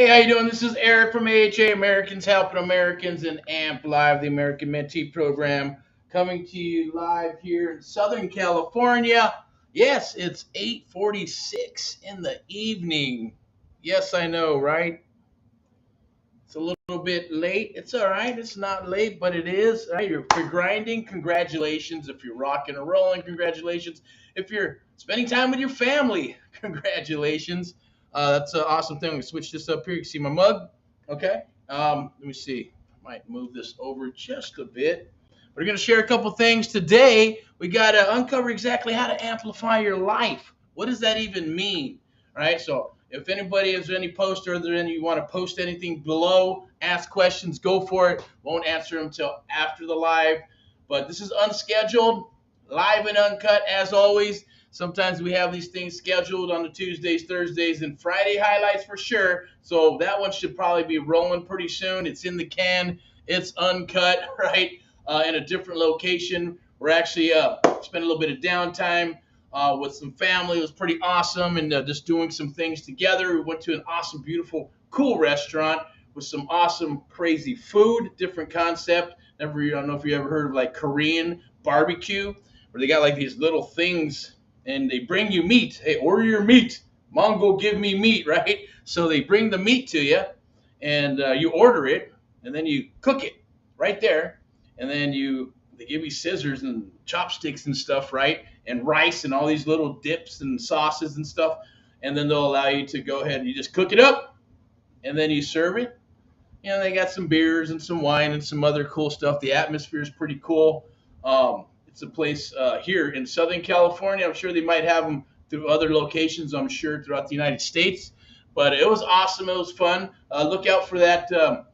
Hey, how you doing? This is Eric from AHA, Americans Helping Americans, and AMPLIFY, the American Mentee Program, coming to you live here in Southern California. Yes, it's 8:46 in the evening. Yes, I know, right? It's a little bit late. It's all right. It's not late, but it is. Right? If you're grinding, congratulations. If you're rocking and rolling, congratulations. If you're spending time with your family, congratulations. That's an awesome thing. We switch this up here. You can see my mug. Okay. Let me see. I might move this over just a bit. We're going to share a couple things today. We got to uncover exactly how to amplify your life. What does that even mean? All right. So if anybody has any post or there any you want to post anything below, ask questions, go for it. Won't answer them until after the live. But this is unscheduled, live and uncut as always. Sometimes we have these things scheduled on the Tuesdays, Thursdays, and Friday highlights for sure. So that one should probably be rolling pretty soon. It's in the can. It's uncut, right? In a different location. We're actually spending a little bit of downtime with some family. It was pretty awesome, and just doing some things together. We went to an awesome, beautiful, cool restaurant with some awesome, crazy food, different concept. I don't know if you ever heard of like Korean barbecue, where they got like these little things and they bring you meat. Hey, order your meat. Mongo, give me meat, right? So they bring the meat to you, and you order it, and then you cook it right there, and then they give you scissors and chopsticks and stuff, right? And rice and all these little dips and sauces and stuff, and then they'll allow you to go ahead and you just cook it up, and then you serve it. They got some beers and some wine and some other cool stuff. The atmosphere is pretty cool. It's a place here in Southern California. I'm sure they might have them through other locations, I'm sure, throughout the United States. But it was awesome. It was fun. Look out for that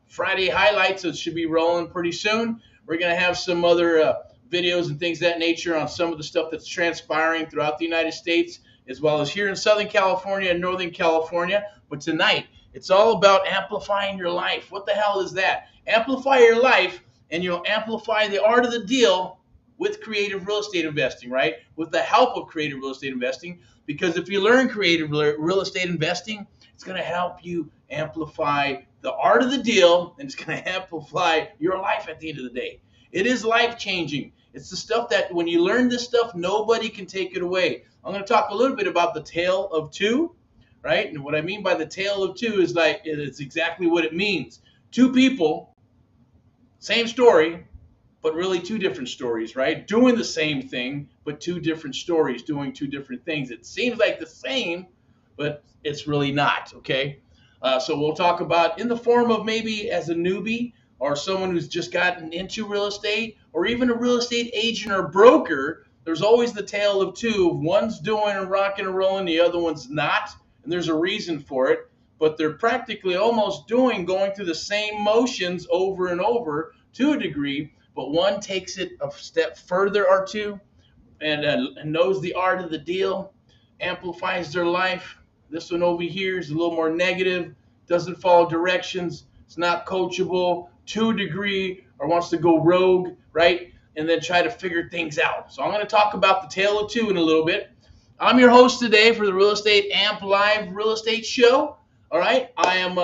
Friday highlights. It should be rolling pretty soon. We're going to have some other videos and things of that nature on some of the stuff that's transpiring throughout the United States, as well as here in Southern California and Northern California. But tonight, it's all about amplifying your life. What the hell is that? Amplify your life, and you'll amplify the art of the deal with creative real estate investing, right? With the help of creative real estate investing. Because if you learn creative real estate investing, it's going to help you amplify the art of the deal, and it's going to amplify your life at the end of the day. It is life-changing. It's the stuff that when you learn this stuff, nobody can take it away. I'm going to talk a little bit about the tale of two, right? And what I mean by the tale of two is like it's exactly what it means. Two people, same story, but really two different stories, right? Doing the same thing, but two different stories, doing two different things. It seems like the same, but it's really not, okay? So we'll talk about in the form of maybe as a newbie or someone who's just gotten into real estate or even a real estate agent or broker. There's always the tale of two. One's doing and rocking and rolling, the other one's not, and there's a reason for it, but they're practically almost going through the same motions over and over to a degree, but one takes it a step further or two and knows the art of the deal, amplifies their life. This one over here is a little more negative, doesn't follow directions, it's not coachable to a degree, or wants to go rogue, right? And then try to figure things out. So I'm going to talk about the tale of two in a little bit. I'm your host today for the Real Estate Amp Live Real Estate Show. All right. I am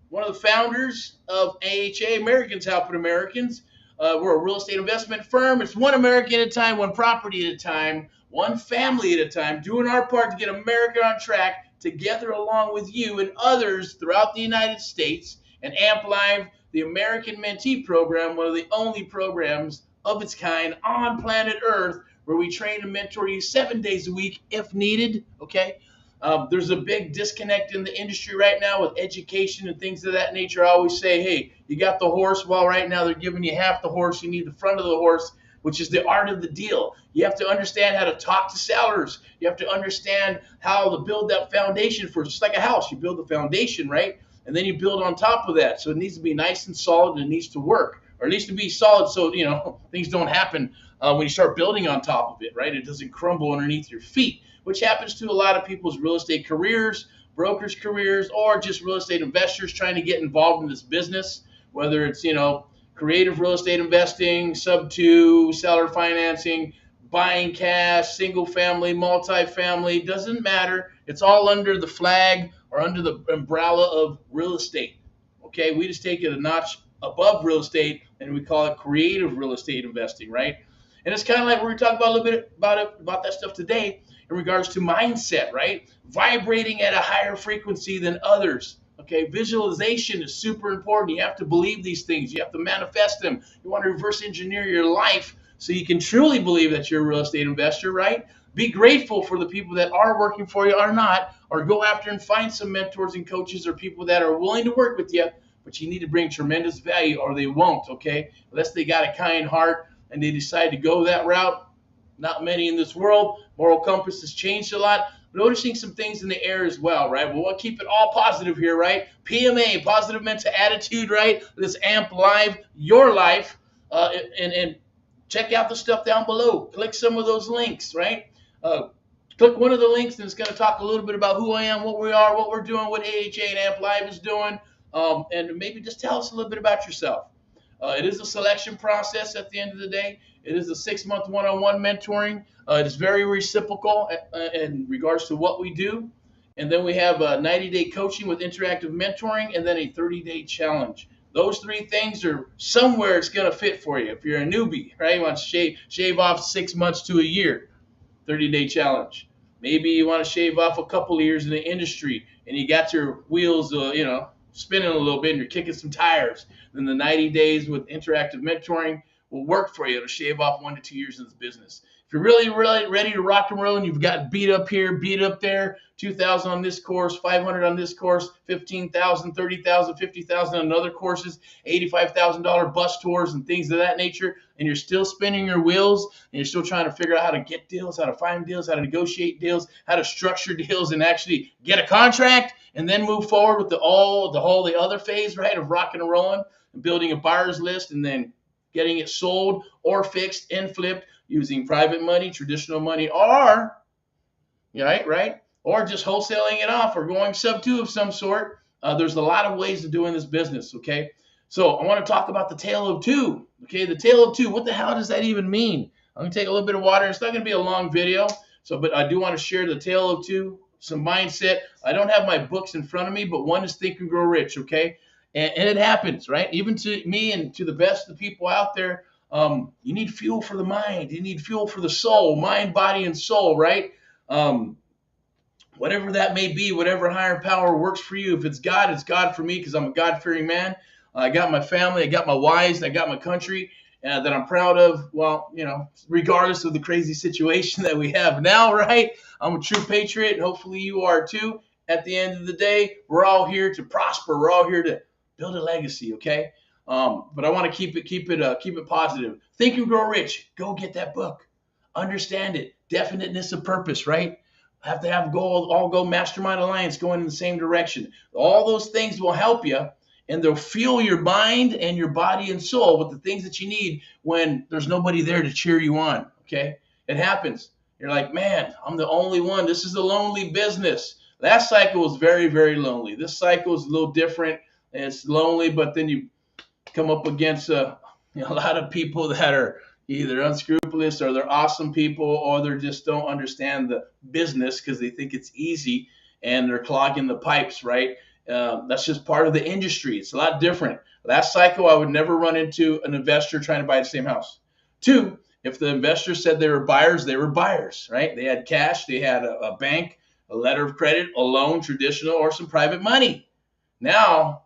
one of the founders of AHA, Americans Helping Americans. We're a real estate investment firm. It's one American at a time, one property at a time, one family at a time, doing our part to get America on track together along with you and others throughout the United States. And AMP Live, the American Mentee Program, one of the only programs of its kind on planet Earth where we train and mentor you 7 days a week if needed, okay? There's a big disconnect in the industry right now with education and things of that nature. I always say, hey, you got the horse. Well, right now they're giving you half the horse. You need the front of the horse, which is the art of the deal. You have to understand how to talk to sellers. You have to understand how to build that foundation for just like a house. You build the foundation, right? And then you build on top of that. So it needs to be nice and solid, and it needs to work, or it needs to be solid so, things don't happen when you start building on top of it, right? It doesn't crumble underneath your feet, which happens to a lot of people's real estate careers, brokers' careers, or just real estate investors trying to get involved in this business, whether it's, creative real estate investing, sub-2, seller financing, buying cash, single family, multifamily, doesn't matter. It's all under the flag or under the umbrella of real estate. Okay, we just take it a notch above real estate and we call it creative real estate investing, right? And it's kind of like we're talking about a little bit about that stuff today in regards to mindset, right? Vibrating at a higher frequency than others. Okay, visualization is super important. You have to believe these things. You have to manifest them. You want to reverse engineer your life so you can truly believe that you're a real estate investor, right? Be grateful for the people that are working for you or not, or go after and find some mentors and coaches or people that are willing to work with you, but you need to bring tremendous value or they won't, okay? Unless they got a kind heart and they decide to go that route. Not many in this world. Moral compass has changed a lot. Noticing some things in the air as well, right? Well, we'll keep it all positive here, right? PMA, positive mental attitude, right? Let's amp live your life, and check out the stuff down below. Click some of those links, right? Click one of the links and it's going to talk a little bit about who I am, what we are, what we're doing, what AHA and Amp Live is doing, and maybe just tell us a little bit about yourself. It is a selection process at the end of the day. It is a 6-month one-on-one mentoring. It is very reciprocal in regards to what we do. And then we have a 90-day coaching with interactive mentoring and then a 30-day challenge. Those three things are somewhere it's going to fit for you. If you're a newbie, right, you want to shave off 6 months to a year, 30-day challenge. Maybe you want to shave off a couple of years in the industry and you got your wheels, spinning a little bit and you're kicking some tires. Then the 90 days with interactive mentoring will work for you to shave off 1 to 2 years in this business. If you're really, really ready to rock and roll and you've got beat up here, beat up there, 2,000 on this course, 500 on this course, 15,000, 30,000, 50,000 on other courses, $85,000 bus tours and things of that nature, and you're still spinning your wheels and you're still trying to figure out how to get deals, how to find deals, how to negotiate deals, how to structure deals and actually get a contract and then move forward with the other phase, right, of rocking and rolling and building a buyer's list and then getting it sold or fixed and flipped using private money, traditional money, or or just wholesaling it off or going sub-2 of some sort. There's a lot of ways of doing this business, okay? So I want to talk about the tale of two, okay? The tale of two, what the hell does that even mean? I'm going to take a little bit of water. It's not going to be a long video, but I do want to share the tale of two, some mindset. I don't have my books in front of me, but one is Think and Grow Rich, okay? And it happens, right? Even to me and to the best of the people out there, you need fuel for the mind. You need fuel for the soul, mind, body, and soul, right? Whatever that may be, whatever higher power works for you. If it's God, it's God for me because I'm a God-fearing man. I got my family, I got my wives, I got my country that I'm proud of. Well, regardless of the crazy situation that we have now, right? I'm a true patriot, and hopefully you are too. At the end of the day, we're all here to prosper. We're all here to build a legacy, okay? But I want to keep it positive. Think and Grow Rich. Go get that book. Understand it. Definiteness of purpose, right? Have to have all go mastermind alliance going in the same direction. All those things will help you, and they'll fuel your mind and your body and soul with the things that you need when there's nobody there to cheer you on, okay? It happens. You're like, man, I'm the only one. This is a lonely business. Last cycle was very, very lonely. This cycle is a little different. And it's lonely, but then you come up against a lot of people that are either unscrupulous or they're awesome people or they just don't understand the business because they think it's easy and they're clogging the pipes, right? That's just part of the industry. It's a lot different. Last cycle, I would never run into an investor trying to buy the same house. 2, if the investor said they were buyers, right? They had cash, they had a bank, a letter of credit, a loan, traditional, or some private money. Now,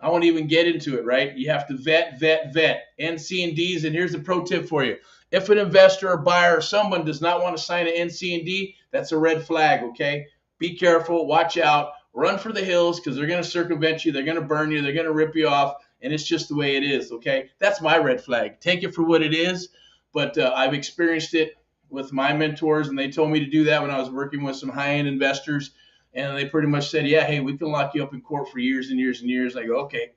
I won't even get into it, right? You have to vet, NC and Ds, and here's a pro tip for you. If an investor or buyer or someone does not want to sign an NC and D, that's a red flag, okay? Be careful, watch out, run for the hills because they're going to circumvent you, they're going to burn you, they're going to rip you off, and it's just the way it is, okay? That's my red flag. Take it for what it is, but I've experienced it with my mentors, and they told me to do that when I was working with some high-end investors. And they pretty much said, yeah, hey, we can lock you up in court for years and years and years. I go, okay,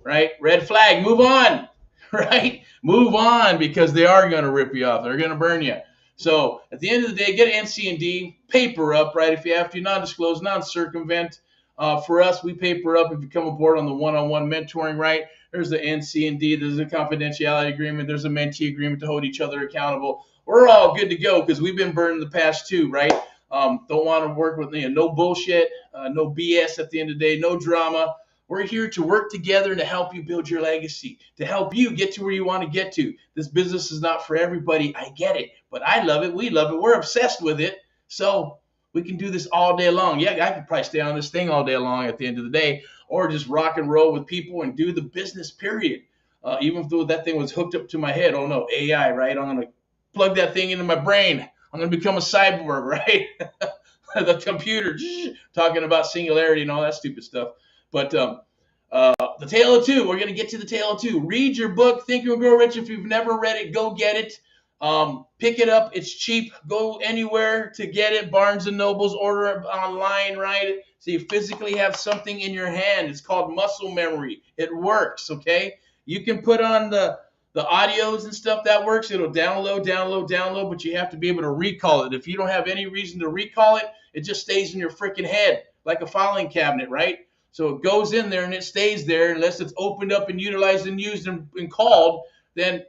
right? Red flag, move on, right? Move on because they are going to rip you off. They're going to burn you. So at the end of the day, get an NC and D, paper up, right? If you have to, non-disclose, non-circumvent. For us, we paper up if you come aboard on the one-on-one mentoring, right? There's the NC and D. There's a confidentiality agreement. There's a mentee agreement to hold each other accountable. We're all good to go because we've been burned in the past too, right? Don't want to work with no bullshit, no BS at the end of the day, no drama. We're here to work together and to help you build your legacy, to help you get to where you want to get to. This business is not for everybody. I get it, but I love it. We love it. We're obsessed with it. So we can do this all day long. Yeah, I could probably stay on this thing all day long at the end of the day, or just rock and roll with people and do the business, period. Even though that thing was hooked up to my head. Oh no, AI, right? I'm going to plug that thing into my brain. I'm going to become a cyborg, right? The computer, talking about singularity and all that stupid stuff. But the Tale of Two, we're going to get to the Tale of Two. Read your book, Think and Grow Rich. If you've never read it, go get it. Pick it up. It's cheap. Go anywhere to get it. Barnes and Nobles, order it online, right? So you physically have something in your hand. It's called muscle memory. It works, okay? You can put on the audios and stuff. That works. It'll download, but you have to be able to recall it. If you don't have any reason to recall it, it just stays in your freaking head like a filing cabinet, right? So it goes in there and it stays there unless it's opened up and utilized and used and called. Then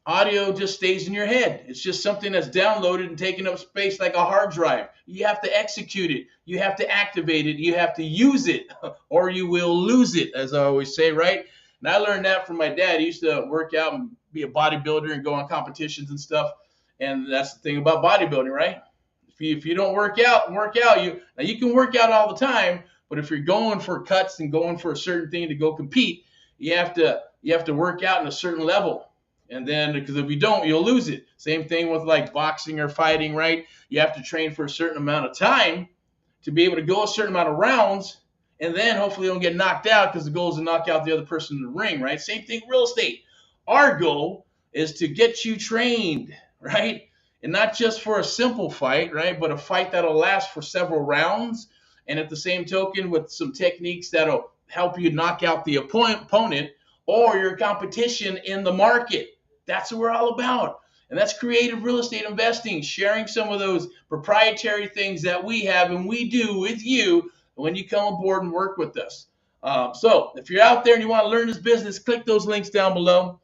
audio just stays in your head. It's just something that's downloaded and taking up space like a hard drive. You have to execute it. You have to activate it. You have to use it or you will lose it, as I always say, right? And I learned that from my dad. He used to work out and be a bodybuilder and go on competitions and stuff. And that's the thing about bodybuilding, right? If you don't work out, you can work out all the time, but if you're going for cuts and going for a certain thing to go compete, you have to work out in a certain level. And then, because if you don't, you'll lose it. Same thing with like boxing or fighting, right? You have to train for a certain amount of time to be able to go a certain amount of rounds, and then hopefully you don't get knocked out, because the goal is to knock out the other person in the ring, right? Same thing, real estate. Our goal is to get you trained, right? And not just for a simple fight, right? But a fight that'll last for several rounds. And at the same token, with some techniques that'll help you knock out the opponent or your competition in the market. That's what we're all about. And that's creative real estate investing, sharing some of those proprietary things that we have and we do with you when you come aboard and work with us. So if you're out there and you want to learn this business, click those links down below.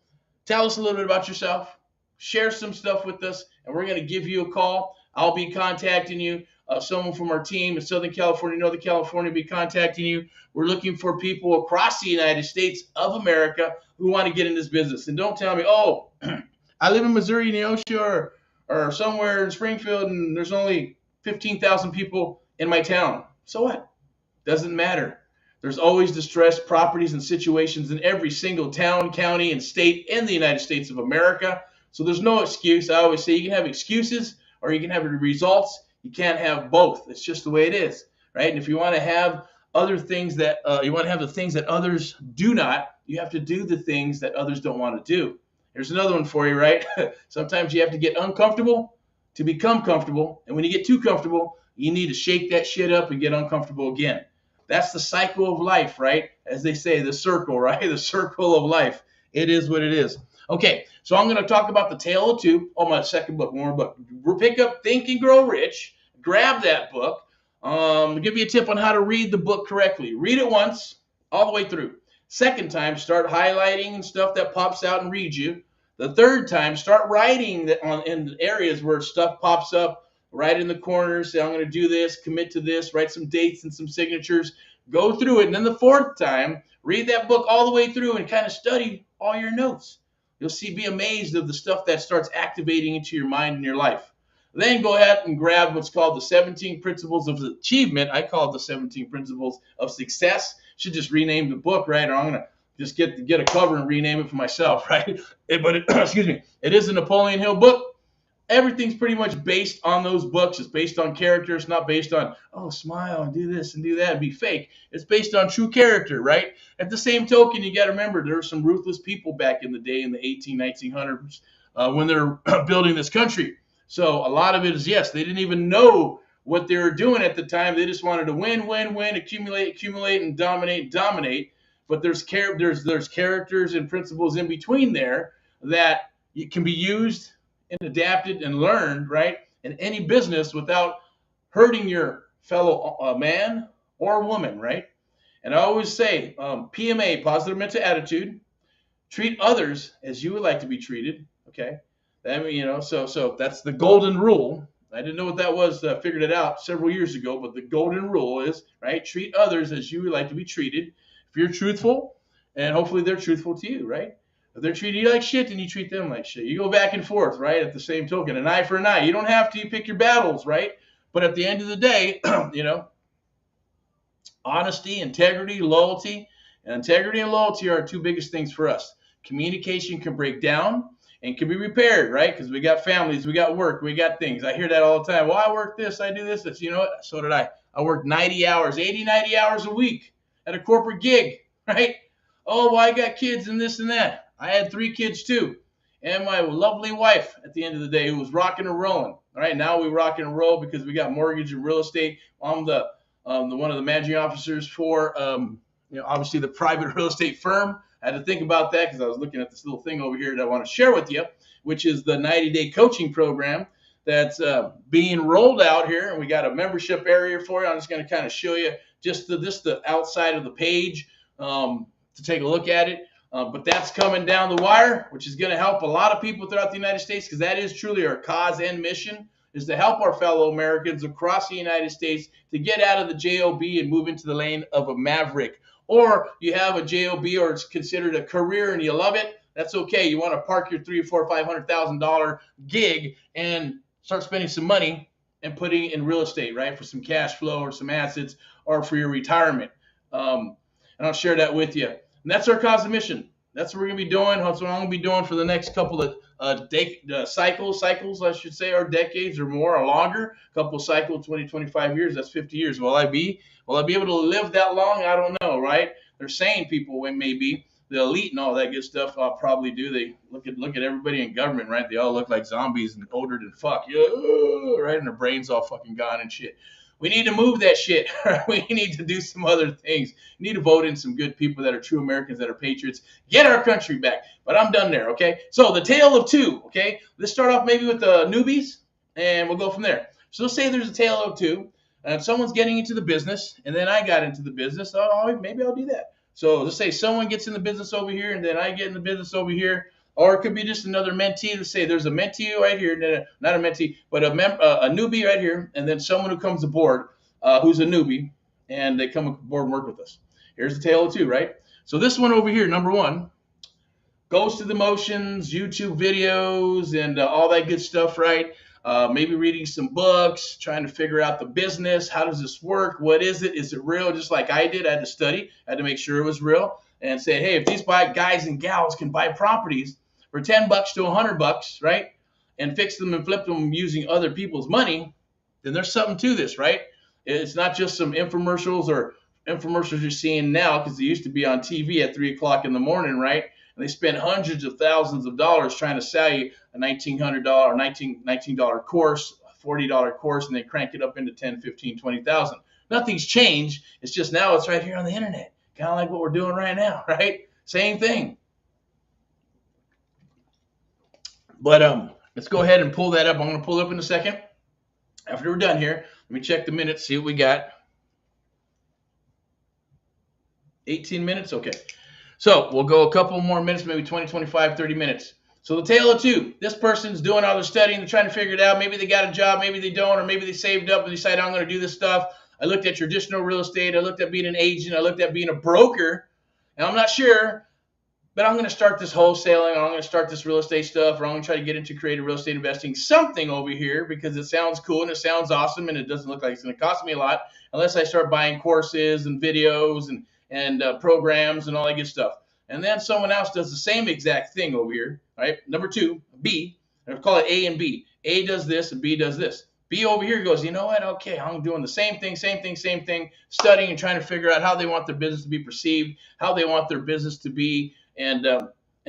Tell us a little bit about yourself. Share some stuff with us, and we're going to give you a call. I'll be contacting you. Someone from our team in Southern California, Northern California will be contacting you. We're looking for people across the United States of America who want to get in this business. And don't tell me, oh, I live in Missouri, Neosho, or somewhere in Springfield, and there's only 15,000 people in my town. So what? Doesn't matter. There's always distressed properties and situations in every single town, county, and state in the United States of America. So there's no excuse. I always say you can have excuses or you can have results. You can't have both. It's just the way it is, right? And if you want to have other things that you want to have the things that others do not, you have to do the things that others don't want to do. Here's another one for you, right? Sometimes you have to get uncomfortable to become comfortable. And when you get too comfortable, you need to shake that shit up and get uncomfortable again. That's the cycle of life, right? As they say, the circle, right? The circle of life. It is what it is. Okay, so I'm going to talk about the Tale of Two. Oh, my second book, one more book. Pick up Think and Grow Rich. Grab that book. I'll give you a tip on how to read the book correctly. Read it once, all the way through. Second time, start highlighting stuff that pops out and read you. The third time, start writing in areas where stuff pops up. Write in the corners, say, I'm going to do this, commit to this, write some dates and some signatures. Go through it. And then the fourth time, read that book all the way through and kind of study all your notes. You'll be amazed of the stuff that starts activating into your mind and your life. Then go ahead and grab what's called the 17 Principles of Achievement. I call it the 17 Principles of Success. Should just rename the book, right? Or I'm going to just get a cover and rename it for myself, right? Excuse me. It is a Napoleon Hill book. Everything's pretty much based on those books. It's based on character. It's not based on, oh, smile and do this and do that and be fake. It's based on true character, right? At the same token, you got to remember there were some ruthless people back in the day in the 1900s when they're building this country. So a lot of it is, yes, they didn't even know what they were doing at the time. They just wanted to win, accumulate, and dominate. But there's characters and principles in between there that can be used and adapted and learned, right, in any business without hurting your fellow man or woman, right? And I always say, PMA, positive mental attitude, treat others as you would like to be treated, okay? I mean, so that's the golden rule. I didn't know what that was. Figured it out several years ago. But the golden rule is, right, treat others as you would like to be treated. If you're truthful, and hopefully they're truthful to you, right? If they're treating you like shit, then you treat them like shit. You go back and forth, right? At the same token, an eye for an eye. You don't have to. You pick your battles, right? But at the end of the day, honesty, integrity, loyalty. And integrity and loyalty are our two biggest things for us. Communication can break down and can be repaired, right? Because we got families, we got work, we got things. I hear that all the time. Well, I work this, I do this. That's, you know what? So did I. I worked 90 hours, 80, 90 hours a week at a corporate gig, right? Oh, well, I got kids and this and that. I had 3 kids too. And my lovely wife at the end of the day who was rocking and rolling. All right, now we rock and roll because we got mortgage and real estate. I'm the one of the managing officers for, obviously the private real estate firm. I had to think about that because I was looking at this little thing over here that I want to share with you, which is the 90-day coaching program that's being rolled out here. And we got a membership area for you. I'm just going to kind of show you just the outside of the page to take a look at it. But that's coming down the wire, which is going to help a lot of people throughout the United States, because that is truly our cause and mission, is to help our fellow Americans across the United States to get out of the JOB and move into the lane of a maverick. Or you have a JOB or it's considered a career and you love it, that's okay. You want to park your $300,000 or $500,000 gig and start spending some money and putting it in real estate, right, for some cash flow or some assets or for your retirement. And I'll share that with you. And that's our cause and mission. That's what we're going to be doing. That's what I'm going to be doing for the next couple of cycles, I should say, or decades or more or longer. A couple of cycles, 20, 25 years, that's 50 years. Will I be able to live that long? I don't know, right? They're saying people maybe. The elite and all that good stuff, I'll probably do. They look at everybody in government, right? They all look like zombies and older than fuck. Yeah, right? And their brains all fucking gone and shit. We need to move that shit. We need to do some other things. We need to vote in some good people that are true Americans, that are patriots. Get our country back. But I'm done there, okay? So the tale of two, okay? Let's start off maybe with the newbies, and we'll go from there. So let's say there's a tale of two, and someone's getting into the business, and then I got into the business. Oh, maybe I'll do that. So let's say someone gets in the business over here, and then I get in the business over here. Or it could be just another mentee. Let's say there's a mentee right here, not a mentee, but a newbie right here, and then someone who comes aboard who's a newbie, and they come aboard and work with us. Here's the tale of two, right? So this one over here, number one, goes through the motions, YouTube videos, and all that good stuff, right? Maybe reading some books, trying to figure out the business. How does this work? What is it? Is it real? Just like I did. I had to study. I had to make sure it was real. And say, hey, if these guys and gals can buy properties for $10 to $100, right, and fix them and flip them using other people's money, then there's something to this, right? It's not just some infomercials you're seeing now, because they used to be on TV at 3 o'clock in the morning, right? And they spend hundreds of thousands of dollars trying to sell you a $1,900, $19 course, a $40 course, and they crank it up into $10,000, $15,000, $20,000. Nothing's changed. It's just now it's right here on the internet. Kind of like what we're doing right now, right? Same thing. But let's go ahead and pull that up. I'm going to pull it up in a second. After we're done here, let me check the minutes, see what we got. 18 minutes? Okay. So we'll go a couple more minutes, maybe 20, 25, 30 minutes. So the tale of two. This person's doing all their studying. They're trying to figure it out. Maybe they got a job. Maybe they don't. Or maybe they saved up and decided, I'm going to do this stuff. I looked at traditional real estate. I looked at being an agent. I looked at being a broker. And I'm not sure, but I'm going to start this wholesaling, or I'm going to start this real estate stuff, or I'm going to try to get into creative real estate investing, something over here, because it sounds cool and it sounds awesome, and it doesn't look like it's going to cost me a lot unless I start buying courses and videos and programs and all that good stuff. And then someone else does the same exact thing over here, right? Number two, B. I call it A and B. A does this and B does this. B over here goes, you know what? Okay, I'm doing the same thing, studying and trying to figure out how they want their business to be perceived, how they want their business to be, and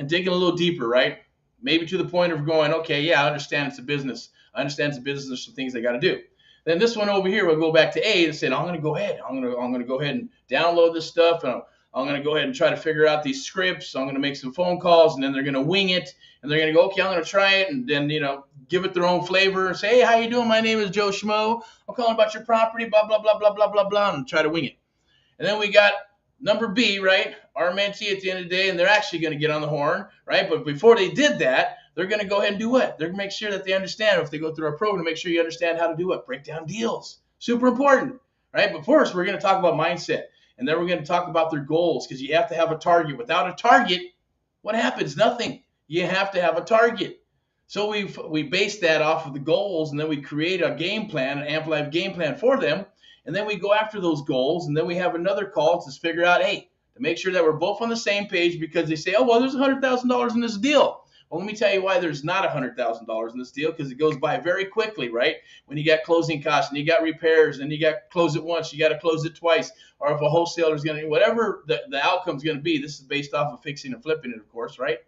digging a little deeper, right? Maybe to the point of going, okay, yeah, I understand it's a business. There's some things they got to do. Then this one over here will go back to A and say, I'm going to go ahead. I'm going to go ahead and download this stuff, and I'm going to go ahead and try to figure out these scripts. I'm going to make some phone calls, and then they're going to wing it, and they're going to go, okay, I'm going to try it, and then, give it their own flavor and say, hey, how you doing? My name is Joe Schmo. I'm calling about your property, blah, blah, blah, blah, blah, blah, blah, and try to wing it. And then we got number B, right? Our mentee at the end of the day, and they're actually going to get on the horn, right? But before they did that, they're going to go ahead and do what? They're going to make sure that they understand, if they go through our program, to make sure you understand how to do what? Break down deals. Super important, right? But first, we're going to talk about mindset. And then we're going to talk about their goals, because you have to have a target. Without a target, what happens? Nothing. You have to have a target. So we base that off of the goals, and then we create a game plan, an AMPLIFY game plan for them. And then we go after those goals, and then we have another call to figure out, hey, to make sure that we're both on the same page, because they say, oh, well, there's $100,000 in this deal. Well, let me tell you why there's not $100,000 in this deal, because it goes by very quickly, right? When you got closing costs and you got repairs and you got to close it once, you got to close it twice, or if a wholesaler is going to, whatever the outcome is going to be, this is based off of fixing and flipping it, of course, right?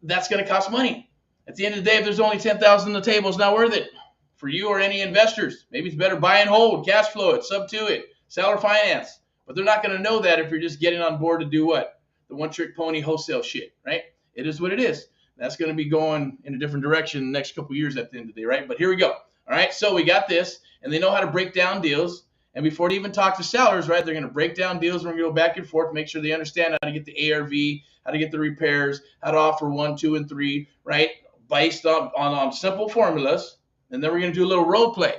That's going to cost money. At the end of the day, if there's only $10,000 on the table, it's not worth it for you or any investors. Maybe it's better buy and hold, cash flow it, sub to it, seller finance. But they're not going to know that if you're just getting on board to do what? The one-trick pony wholesale shit, right? It is what it is. That's going to be going in a different direction the next couple of years at the end of the day, right? But here we go. All right, so we got this, and they know how to break down deals. And before they even talk to sellers, right, they're going to break down deals. We're going to go back and forth to make sure they understand how to get the ARV, how to get the repairs, how to offer 1, 2, and 3, right, based on simple formulas. And then we're going to do a little role play.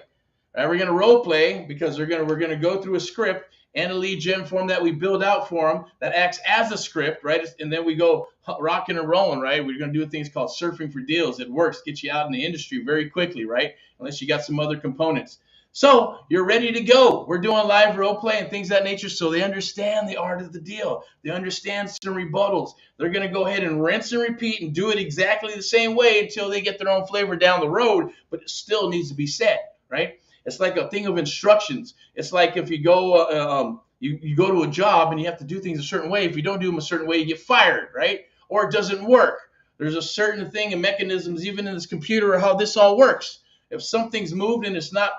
Right, we're going to role play because we're going to go through a script and a lead gen form that we build out for them that acts as a script, right? And then we go rocking and rolling, right? We're going to do things called surfing for deals. It works, gets you out in the industry very quickly, right? Unless you got some other components. So you're ready to go. We're doing live role play and things of that nature, so they understand the art of the deal. They understand some rebuttals. They're going to go ahead and rinse and repeat and do it exactly the same way until they get their own flavor down the road, but it still needs to be said, right? It's like a thing of instructions. It's like if you go you go to a job and you have to do things a certain way. If you don't do them a certain way, you get fired, right? Or it doesn't work. There's a certain thing and mechanisms even in this computer how this all works. If something's moved and it's not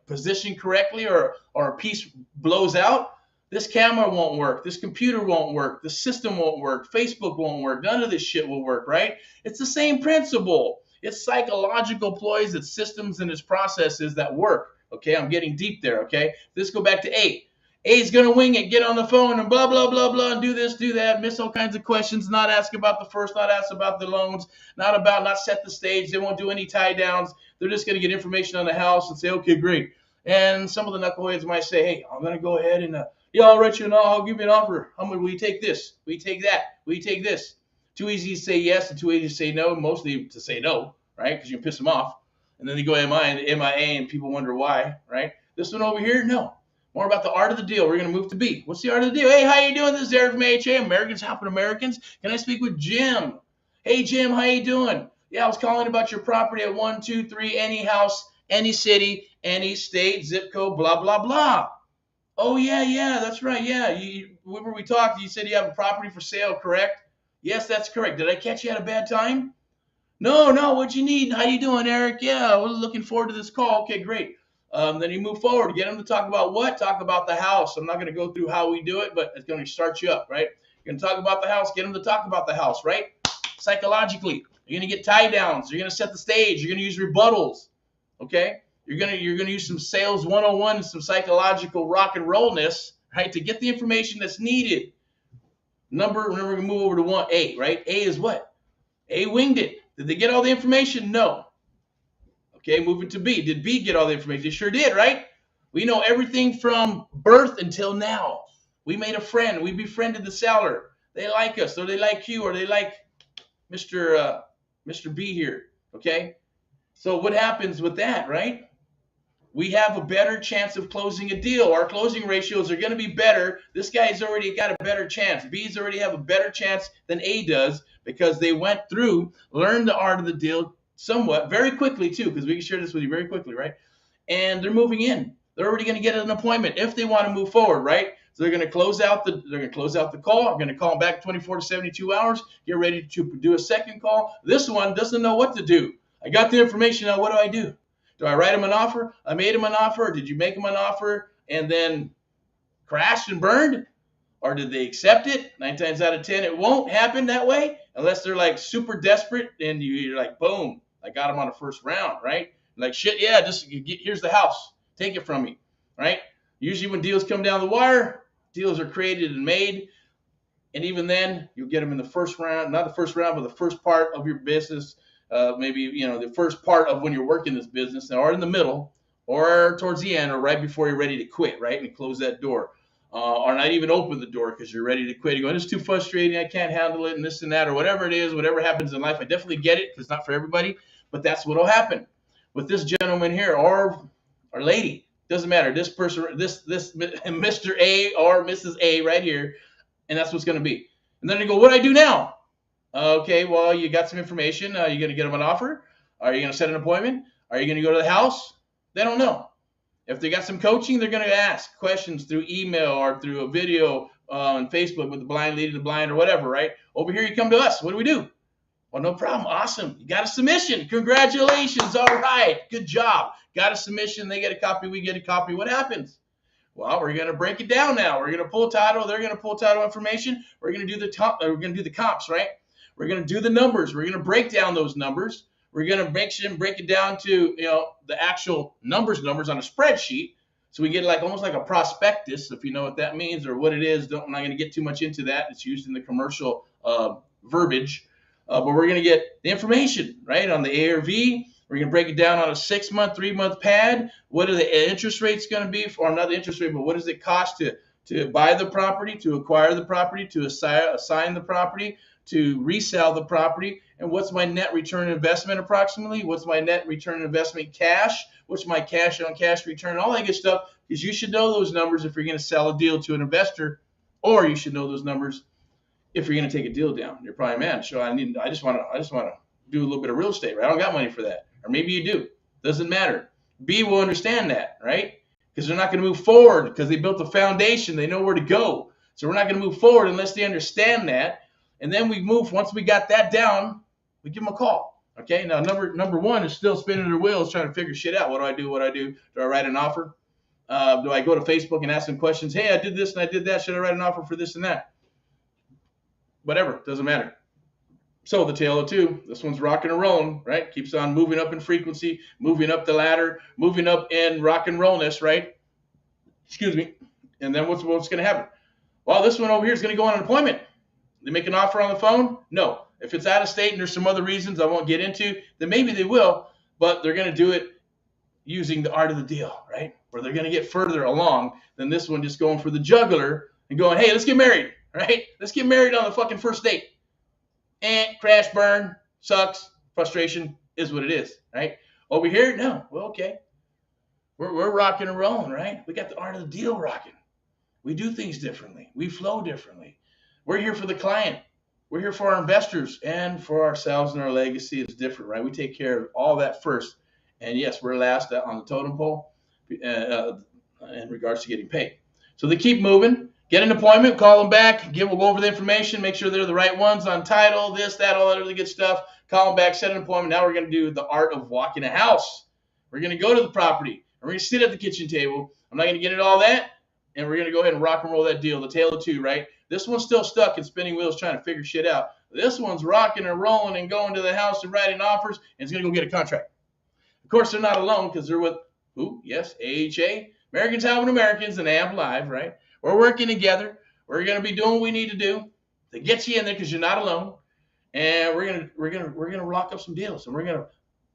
positioned correctly, or a piece blows out, this camera won't work, this computer won't work, the system won't work, Facebook won't work, none of this shit will work, right? It's the same principle. It's psychological ploys, it's systems, and it's processes that work. Okay, I'm getting deep there, okay? Let's go back to A. A's going to wing it, get on the phone and blah, blah, blah, blah, and do this, do that, miss all kinds of questions, not ask about the first, not ask about the loans, not set the stage. They won't do any tie downs. They're just going to get information on the house and say, okay, great. And some of the knuckleheads might say, hey, I'm going to go ahead and, yeah, I'll let you know, I'll give you an offer. How much will you take this? Will you take that? Will you take this? Too easy to say yes and too easy to say no, mostly to say no, right? Because you can piss them off. And then they go MIA and people wonder why, right? This one over here, no. More about the art of the deal. We're going to move to B. What's the art of the deal? Hey, how you doing? This is Erick from AHA, Americans Helping Americans. Can I speak with Jim? Hey, Jim, how you doing? Yeah, I was calling about your property at 123, any house, any city, any state, zip code, blah, blah, blah. Oh, yeah, that's right. Yeah, whenever we talked, you said you have a property for sale, correct? Yes, that's correct. Did I catch you at a bad time? No, what you need? How you doing, Eric? Yeah, we're looking forward to this call. Okay, great. Then you move forward. Get them to talk about what? Talk about the house. I'm not going to go through how we do it, but it's going to start you up, right? You're going to talk about the house. Get them to talk about the house, right? Psychologically, you're going to get tie downs. You're going to set the stage. You're going to use rebuttals, okay? You're going to use some sales 101 and some psychological rock and rollness, right, to get the information that's needed. Remember, we're going to move over to 1A, right? A is what? A winged it. Did they get all the information? No. Okay, moving to B. Did B get all the information? They sure did, right? We know everything from birth until now. We made a friend. We befriended the seller. They like us, or they like you, or they like Mr. B here, okay? So what happens with that, right? We have a better chance of closing a deal. Our closing ratios are going to be better. This guy's already got a better chance. B's already have a better chance than A does because they went through, learned the art of the deal, somewhat, very quickly too, because we can share this with you very quickly, right? And they're moving in. They're already going to get an appointment if they want to move forward, right? So they're going to close out the call. I'm going to call them back 24 to 72 hours. Get ready to do a second call. This one doesn't know what to do. I got the information now. What do I do? Do I write them an offer? I made them an offer. Or did you make them an offer and then crashed and burned? Or did they accept it? 9 times out of 10, it won't happen that way unless they're like super desperate and you're like, boom. I got him on the first round, right? Like, shit, yeah, here's the house. Take it from me, right? Usually when deals come down the wire, deals are created and made And even then, you'll get them in the first round, not the first round, but the first part of your business. Maybe, you know, the first part of when you're working this business, or in the middle, or towards the end, or right before you're ready to quit, right? And close that door. Or not even open the door because you're ready to quit. You go, it's too frustrating. I can't handle it, and this and that, or whatever it is, whatever happens in life. I definitely get it because it's not for everybody, but that's what will happen with this gentleman here or lady. Doesn't matter. This person, this Mr. A or Mrs. A right here, and that's what's going to be. And then they go, what do I do now? Okay, well, you got some information. Are you going to get them an offer? Are you going to set an appointment? Are you going to go to the house? They don't know. If they got some coaching, they're going to ask questions through email or through a video on Facebook with the blind leading the blind or whatever, right? Over here, you come to us. What do we do? Well, no problem. Awesome. You got a submission. Congratulations. All right. Good job. Got a submission. They get a copy. We get a copy. What happens? Well, we're going to break it down now. We're going to pull title. They're going to pull title information. We're going to do the comps, right? We're going to do the numbers. We're going to break down those numbers. We're going to break it down to, you know, the actual numbers on a spreadsheet. So we get like almost like a prospectus, if you know what that means or what it is. I'm not going to get too much into that. It's used in the commercial verbiage. But we're going to get the information, right, on the ARV. We're going to break it down on a 6-month, 3-month pad. What are the interest rates going to be? Or not the interest rate, but what does it cost to buy the property, to acquire the property, to assign the property, to resell the property, and what's my net return investment approximately? What's my net return investment cash? What's my cash on cash return? All that good stuff, because you should know those numbers if you're going to sell a deal to an investor, or you should know those numbers if you're going to take a deal down. You're probably, man, so I just want to do a little bit of real estate, right? I don't got money for that. Or maybe you do. Doesn't matter. B will understand that, right? Because they're not going to move forward because they built the foundation. They know where to go. So we're not going to move forward unless they understand that. And then we move, once we got that down, we give them a call. Okay, now number one is still spinning their wheels trying to figure shit out. What do I do? Do I write an offer? Do I go to Facebook and ask them questions? Hey, I did this and I did that. Should I write an offer for this and that? Whatever, doesn't matter. So the tale of two, this one's rocking and rolling, right? Keeps on moving up in frequency, moving up the ladder, moving up in rock and rollness, right? Excuse me. And then what's going to happen? Well, this one over here is going to go on an appointment. They make an offer on the phone? No. If it's out of state and there's some other reasons I won't get into, then maybe they will, but they're going to do it using the art of the deal, right? Where they're going to get further along than this one just going for the jugular and going, hey, let's get married, right? Let's get married on the fucking first date. And crash, burn, sucks, frustration is what it is, right? Over here, no. Well, okay. We're rocking and rolling, right? We got the art of the deal rocking. We do things differently. We flow differently. We're here for the client. We're here for our investors and for ourselves, and our legacy is different, right? We take care of all that first. And yes, we're last on the totem pole in regards to getting paid. So they keep moving. Get an appointment, call them back, we'll go over the information, make sure they're the right ones on title, this, that, all that really good stuff. Call them back, set an appointment. Now we're going to do the art of walking a house. We're going to go to the property. We're going to sit at the kitchen table. I'm not going to get into all that. And we're going to go ahead and rock and roll that deal, the tale of two, right? This one's still stuck in spinning wheels trying to figure shit out. This one's rocking and rolling and going to the house and writing offers, and it's going to go get a contract. Of course, they're not alone because they're with who? Yes, AHA, Americans Helping Americans, and AMPLIFY, right? We're working together. We're going to be doing what we need to do to get you in there because you're not alone. And we're gonna lock up some deals, and we're gonna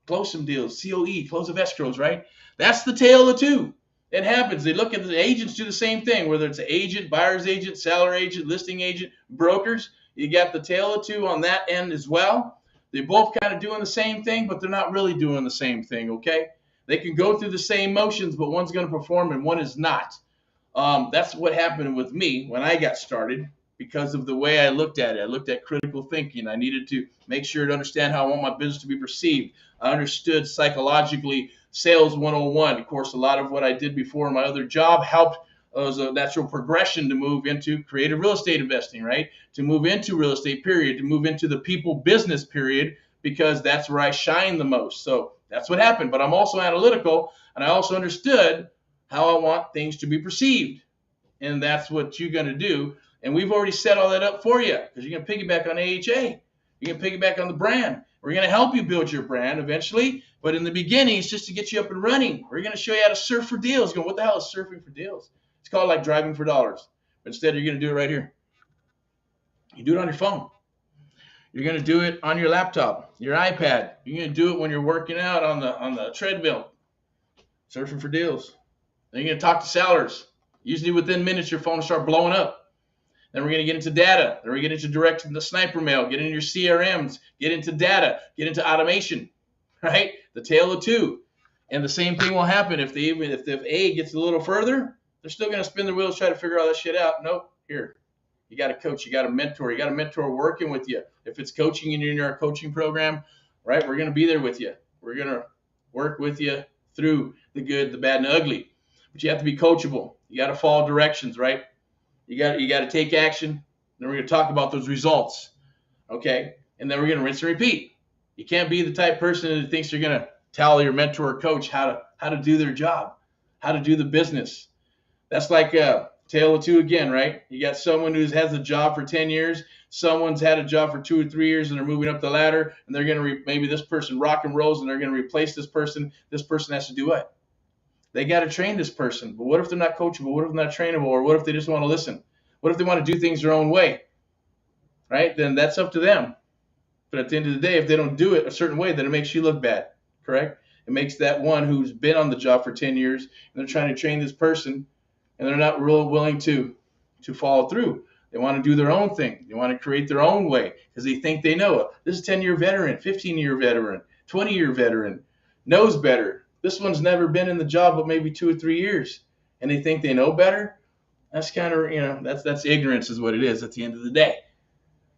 close some deals, COE, close of escrows, right? That's the tale of two. It happens. They look at the agents do the same thing, whether it's an agent, buyer's agent, seller agent, listing agent, brokers. You got the tale of two on that end as well. They're both kind of doing the same thing, but they're not really doing the same thing, okay? They can go through the same motions, but one's going to perform and one is not. That's what happened with me when I got started because of the way I looked at it. I looked at critical thinking. I needed to make sure to understand how I want my business to be perceived. I understood psychologically sales 101. Of course, a lot of what I did before in my other job helped as a natural progression to move into creative real estate investing, right? To move into real estate, period. To move into the people business, period, because that's where I shine the most. So that's what happened. But I'm also analytical, and I also understood how I want things to be perceived. And that's what you're going to do. And we've already set all that up for you because you're going to piggyback on AHA. You're going to piggyback on the brand. We're going to help you build your brand eventually. But in the beginning, it's just to get you up and running. We're going to show you how to surf for deals. What the hell is surfing for deals? It's called like driving for dollars. But instead, you're going to do it right here. You do it on your phone. You're going to do it on your laptop, your iPad. You're going to do it when you're working out on the treadmill, surfing for deals. Then you're going to talk to sellers. Usually within minutes, your phone will start blowing up. Then we're going to get into data. Then we get into direct the sniper mail, get into your CRMs, get into data, get into automation, right? The tale of two. And the same thing will happen if if A gets a little further, they're still going to spin their wheels, try to figure all that shit out. Nope, here. You got a coach, you got a mentor, working with you. If it's coaching and you're in our coaching program, right, we're going to be there with you. We're going to work with you through the good, the bad, and the ugly. But you have to be coachable. You got to follow directions, right? You got to take action. Then we're going to talk about those results, okay? And then we're going to rinse and repeat. You can't be the type of person that thinks you're going to tell your mentor or coach how to do their job, how to do the business. That's like tale of two again, right? You got someone who has a job for 10 years. Someone's had a job for 2 or 3 years and they're moving up the ladder and they're going to maybe this person rock and rolls and they're going to replace this person. This person has to do what? They got to train this person. But what if they're not coachable? What if they're not trainable? Or what if they just want to listen? What if they want to do things their own way? Right? Then that's up to them. But at the end of the day, if they don't do it a certain way, then it makes you look bad. Correct? It makes that one who's been on the job for 10 years and they're trying to train this person and they're not real willing to follow through. They want to do their own thing. They want to create their own way because they think they know it. This is a 10-year veteran, 15-year veteran, 20-year veteran, knows better. This one's never been in the job but maybe 2 or 3 years, and they think they know better. That's kind of, that's ignorance is what it is at the end of the day.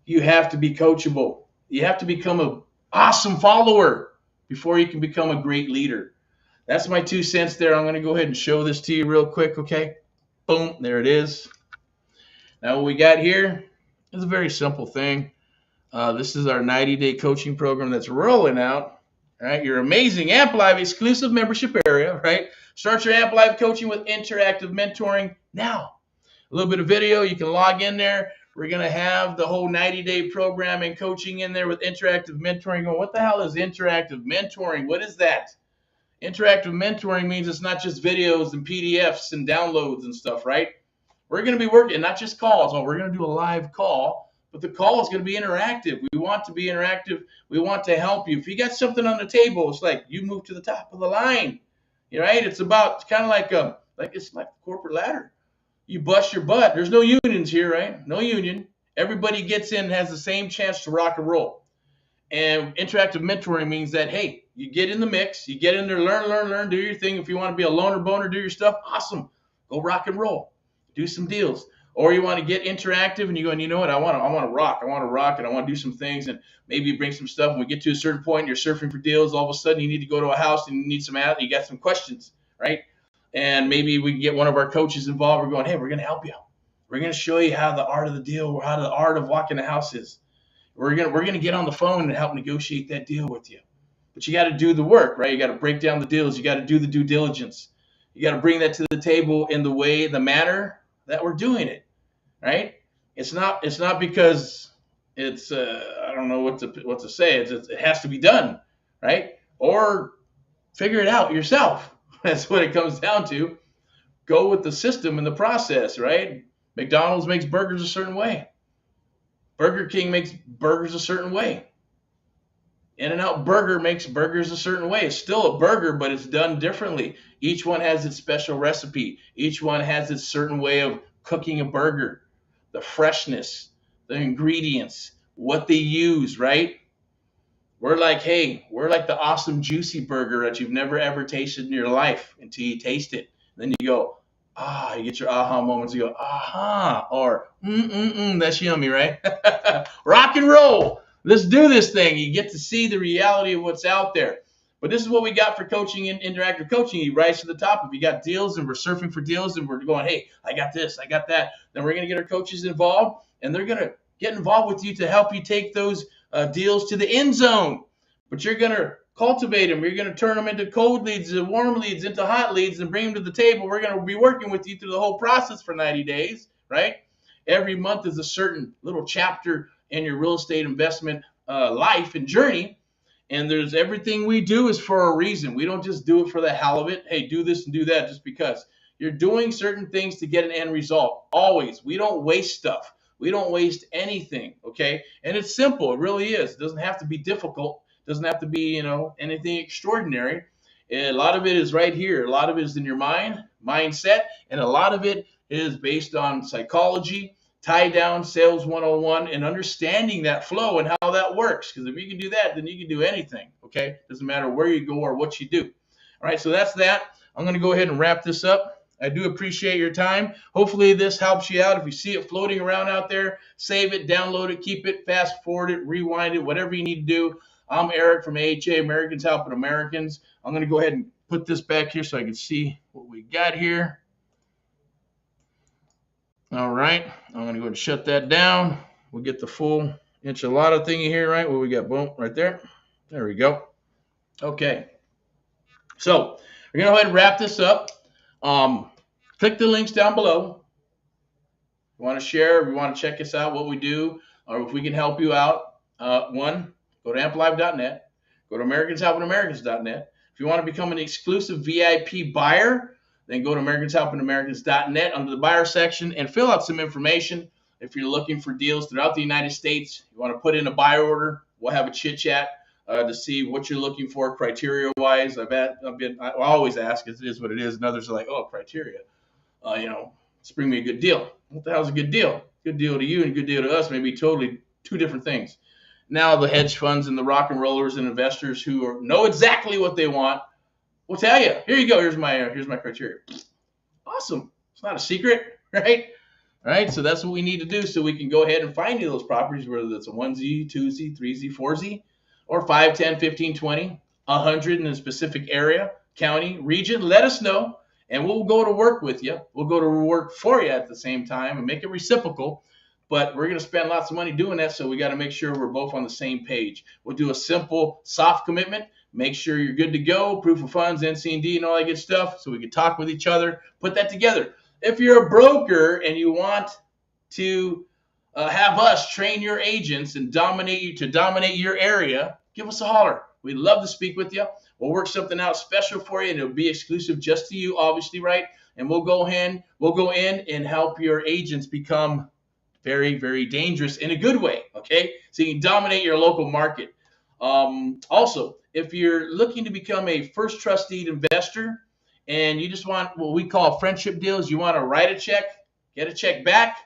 You have to be coachable. You have to become an awesome follower before you can become a great leader. That's my 2 cents there. I'm going to go ahead and show this to you real quick, okay? Boom, there it is. Now what we got here is a very simple thing. This is our 90-day coaching program that's rolling out. All right, your amazing AMPLIFY exclusive membership area, right? Start your AMPLIFY coaching with interactive mentoring now. A little bit of video, you can log in there. We're going to have the whole 90-day program and coaching in there with interactive mentoring. Going, what the hell is interactive mentoring? What is that? Interactive mentoring means it's not just videos and PDFs and downloads and stuff, right? We're going to be working, not just calls. Oh, we're going to do a live call, but the call is going to be interactive. We want to be interactive. We want to help you. If you got something on the table, it's like you move to the top of the line, right? It's about kind of like it's like the corporate ladder. You bust your butt. There's no unions here, right? No union. Everybody gets in and has the same chance to rock and roll. And interactive mentoring means that, hey, you get in the mix, you get in there, learn, do your thing. If you want to be a loner boner, do your stuff, awesome. Go rock and roll. Do some deals. Or you want to get interactive and you go, and you know what, I want to rock and I want to do some things and maybe bring some stuff. When we get to a certain point, you're surfing for deals, all of a sudden you need to go to a house and you need some out, you got some questions, right? And maybe we can get one of our coaches involved. We're going, hey, we're going to help you. We're going to show you how the art of the deal, how the art of walking the house is. We're going to get on the phone and help negotiate that deal with you. But you got to do the work, right? You got to break down the deals. You got to do the due diligence. You got to bring that to the table in the manner that we're doing it, right? It's not because it's I don't know what to say. It has to be done, right? Or figure it out yourself. That's what it comes down to. Go with the system and the process, right? McDonald's makes burgers a certain way. Burger King makes burgers a certain way. In-N-Out Burger makes burgers a certain way. It's still a burger, but it's done differently. Each one has its special recipe. Each one has its certain way of cooking a burger. The freshness, the ingredients, what they use, right? We're like the awesome juicy burger that you've never ever tasted in your life until you taste it. Then you go, you get your aha moments. You go, aha, or that's yummy, right? Rock and roll. Let's do this thing. You get to see the reality of what's out there. But this is what we got for coaching and interactive coaching. You rise to the top. If you got deals and we're surfing for deals and we're going, hey, I got this, I got that, then we're going to get our coaches involved and they're going to get involved with you to help you take those deals to the end zone. But you're going to cultivate them. You're going to turn them into cold leads, warm leads, into hot leads and bring them to the table. We're going to be working with you through the whole process for 90 days, right? Every month is a certain little chapter in your real estate investment life and journey. And there's everything we do is for a reason. We don't just do it for the hell of it. Hey, do this and do that just because. You're doing certain things to get an end result. Always. We don't waste stuff. We don't waste anything, okay? And it's simple. It really is. It doesn't have to be difficult. It doesn't have to be, anything extraordinary. And a lot of it is right here. A lot of it is in your mindset, and a lot of it is based on psychology, tie down, sales 101, and understanding that flow and how that works. Because if you can do that, then you can do anything, okay? Doesn't matter where you go or what you do. All right, so that's that. I'm going to go ahead and wrap this up. I do appreciate your time. Hopefully this helps you out. If you see it floating around out there, save it, download it, keep it, fast forward it, rewind it, whatever you need to do. I'm Eric from AHA, Americans Helping Americans. I'm going to go ahead and put this back here so I can see what we got here. All right, I'm going to go ahead and shut that down. We'll get the full enchilada thingy here, right? What we got? Boom, right there. There we go. Okay. So we're going to go ahead and wrap this up. Click the links down below. If you want to share, if you want to check us out, what we do, or if we can help you out, one, go to AMPLIFY.net. Go to AmericansHelpingAmericans.net. If you want to become an exclusive VIP buyer, then go to AmericansHelpingAmericans.net under the buyer section and fill out some information. If you're looking for deals throughout the United States, you want to put in a buy order, we'll have a chit chat to see what you're looking for criteria-wise. I always ask, it is what it is, and others are like, oh, criteria. Bring me a good deal. What the hell's a good deal? Good deal to you and a good deal to us may be totally two different things. Now the hedge funds and the rock and rollers and investors who know exactly what they want will tell you, here you go, here's my criteria. Awesome. It's not a secret, right? All right, so that's what we need to do so we can go ahead and find you those properties, whether that's a 1Z, 2Z, 3Z, 4Z, or 5, 10, 15, 20, 100 in a specific area, county, region. Let us know, and we'll go to work with you. We'll go to work for you at the same time and make it reciprocal. But we're going to spend lots of money doing that, so we got to make sure we're both on the same page. We'll do a simple, soft commitment. Make sure you're good to go, proof of funds, NC&D, and all that good stuff, so we can talk with each other, put that together. If you're a broker and you want to have us train your agents and dominate your area, give us a holler. We'd love to speak with you. We'll work something out special for you, and it'll be exclusive just to you, obviously, right? And we'll go in and help your agents become very, very dangerous in a good way, okay? So you can dominate your local market. Also, if you're looking to become a first trust deed investor and you just want what we call friendship deals, you want to write a check, get a check back,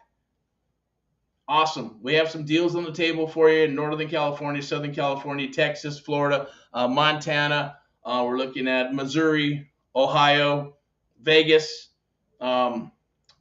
awesome. We have some deals on the table for you in Northern California, Southern California, Texas, Florida, Montana. We're looking at Missouri, Ohio, Vegas,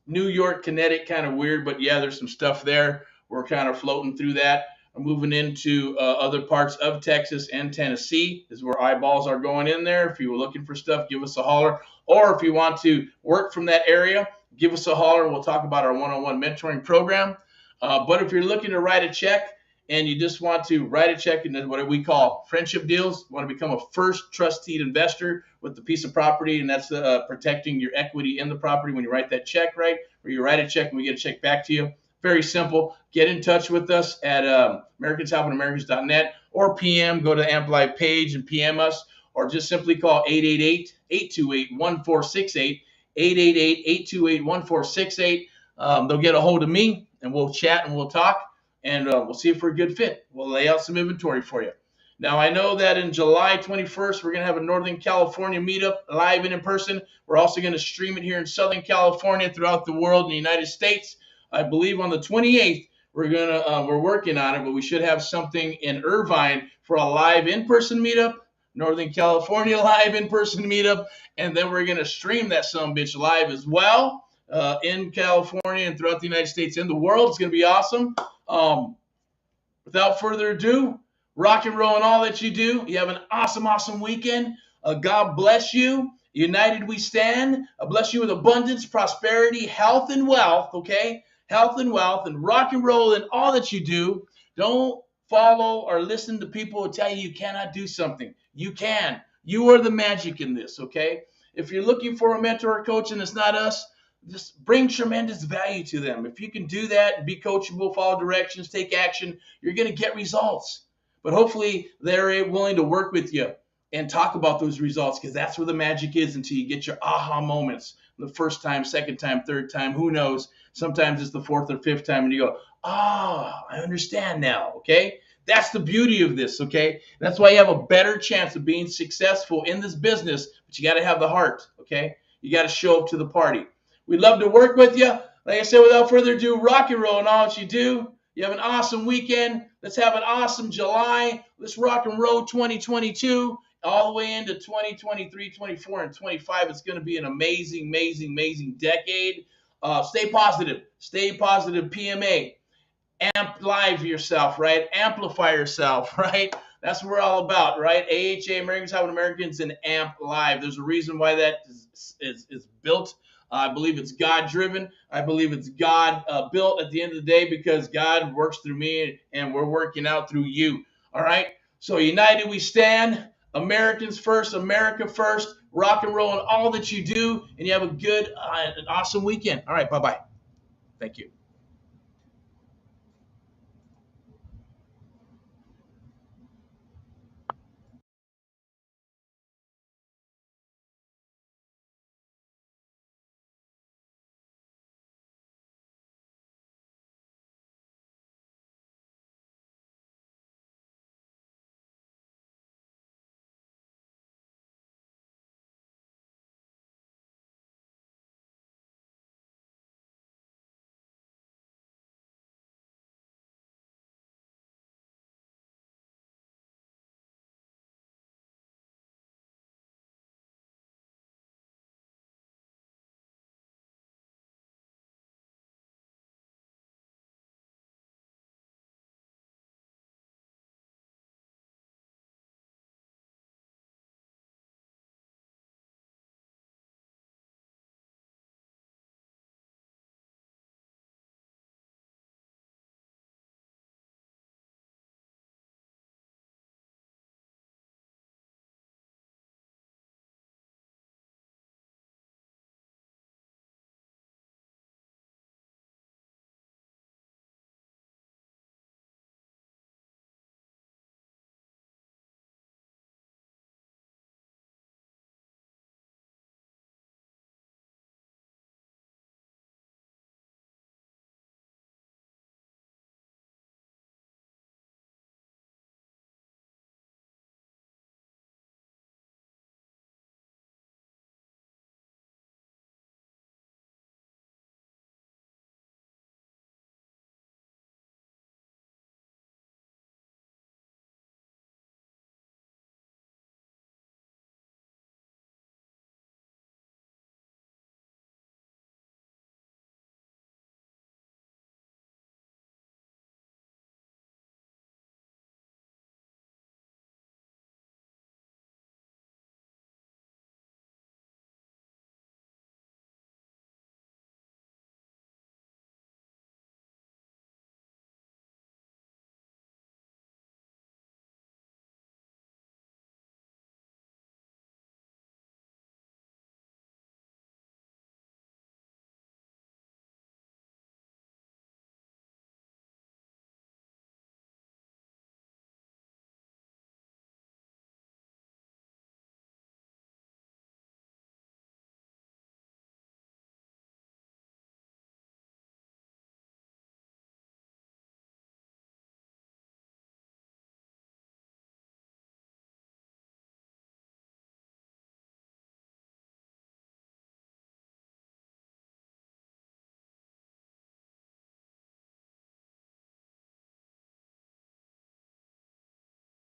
New York, Connecticut, kind of weird, but yeah, there's some stuff there. We're kind of floating through that. We're moving into other parts of Texas and Tennessee is where eyeballs are going in there. If you were looking for stuff, give us a holler. Or if you want to work from that area, give us a holler. We'll talk about our one-on-one mentoring program. But if you're looking to write a check and you just want to write a check and what we call friendship deals, want to become a first trusted investor with the piece of property, and that's protecting your equity in the property when you write that check, right? Or you write a check and we get a check back to you. Very simple. Get in touch with us at AmericansHelpingAmericans.net or PM. Go to the Amplify page and PM us, or just simply call 888-828-1468, 888-828-1468. They'll get a hold of me, and we'll chat and we'll talk, and we'll see if we're a good fit. We'll lay out some inventory for you. Now, I know that in July 21st, we're going to have a Northern California meetup live and in person. We're also going to stream it here in Southern California, throughout the world, in the United States. I believe on the 28th, we're working on it, but we should have something in Irvine for a live in-person meetup, Northern California live in-person meetup, and then we're going to stream that sumbitch live as well in California and throughout the United States and the world. It's going to be awesome. Without further ado, rock and roll and all that you do. You have an awesome, awesome weekend. God bless you. United we stand. I bless you with abundance, prosperity, health, and wealth, okay? Health and wealth, and rock and roll in all that you do. Don't follow or listen to people who tell you cannot do something. You can. You are the magic in this, okay? If you're looking for a mentor or coach and it's not us, just bring tremendous value to them. If you can do that, be coachable, follow directions, take action, you're going to get results. But hopefully they're willing to work with you and talk about those results, because that's where the magic is until you get your aha moments. the first time, second time, third time, who knows? Sometimes it's the fourth or fifth time, and you go, I understand now. Okay. That's the beauty of this. Okay. That's why you have a better chance of being successful in this business, but you got to have the heart. Okay. You got to show up to the party. We'd love to work with you. Like I said, without further ado, rock and roll in all that you do. You have an awesome weekend. Let's have an awesome July. Let's rock and roll 2022 all the way into 2023, 24, and 25. It's going to be an amazing, amazing, amazing decade. Stay positive. Stay positive, PMA. Live yourself, right? Amplify yourself, right? That's what we're all about, right? AHA, Americans Helping Americans, and AMP Live. There's a reason why that is built. I believe it's God-driven. I believe it's God built at the end of the day because God works through me and we're working out through you, all right? So united we stand. Americans first, America first. Rock and roll in all that you do, and you have a good, an awesome weekend. All right, bye-bye. Thank you.